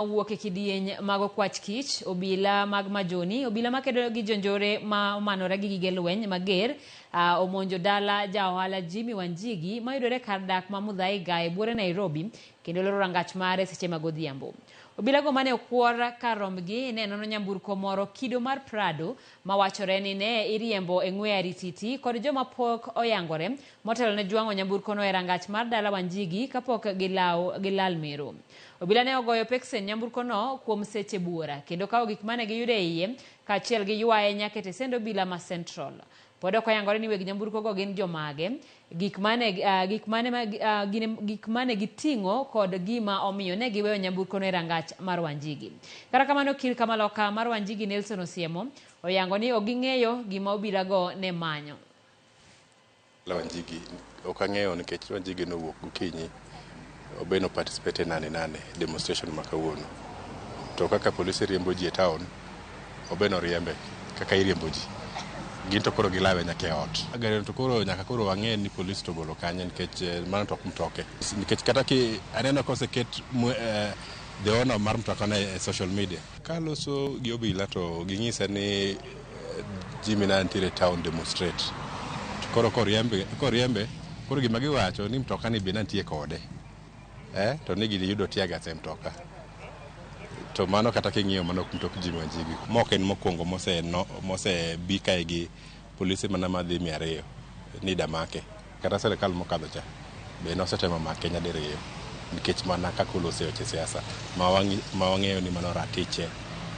Wuok e kidieny mag okwach kich, obila mag majoni, obila makedo gi jonjore ma manore gi gige lweny mager, omonjo dala ja ohala Jimmy Wanjigi mayudore kar dak ma Muthaiga e buore Nairobi, kendo loro rangach mare seche mag odhiambo. Obila go mane okuor kar rombgi ne nono nyamburko moro kido mar Prado mawachore ni ne iriembo e ng'we arititi kod joma pok oyangore motelo ne jwang'o nyamburko no e rangach mar dala Wanjigi kapok gilal Meru. Obila ne ogoyo peksen nyamburko no kuom seche buora kendo kawo gik mane giyudo e iye kaachiel gi ywaye nyaka e stend obila ma Central. Pod ok oyangore ni weg nyamburko go gin jomage, gik mane giting'o kod gima omiyo ne giweyo nyamburko no e rangach mar Wanjigi. Kata kamano, okil kamaloka mar Wanjigi Nelson Osiemo oyango ni ok ging'eyo gima obila go ne manyo. Wanjigi ok ang'eyo nikech Wanjigi nowuok gokinyi obeno participate nane demonstration ma kawuono. To kaka polisi riembo ji e town, obeno riembe kaka iriembo ji. Gin to koro gilawe nyaka e ot. Agare to koro nyaka koro wang'e ni polisi to golo kanye nikech mano to ok mtoke. Nikech kata ki aneno koseket the owner mar mtoka na e social media. Kaloso gi obila to ging'isa ni Jimmy na ntiere town demonstrate. Koro koriembe koro gima giwacho ni mtoka ni be nantie kode. To nigi yudo tiaga se mtoka. To mano kata king'iyo mano mtok Jimmy Wanjigi. Mok en mokwongo mose bi kae gi polisi mana madhi 200 ni damake. Kata serikal mokadho cha be nosetemo make nyadiriyo nikech mana kaka olose weche siasa ma wang'eyo ni mano ratiche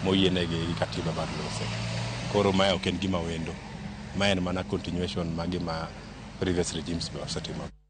moyienegi gi katiba mar lose. Koro mae ok en gima wendo. Ma en mana continuation ma gima previous regimes be osetimo.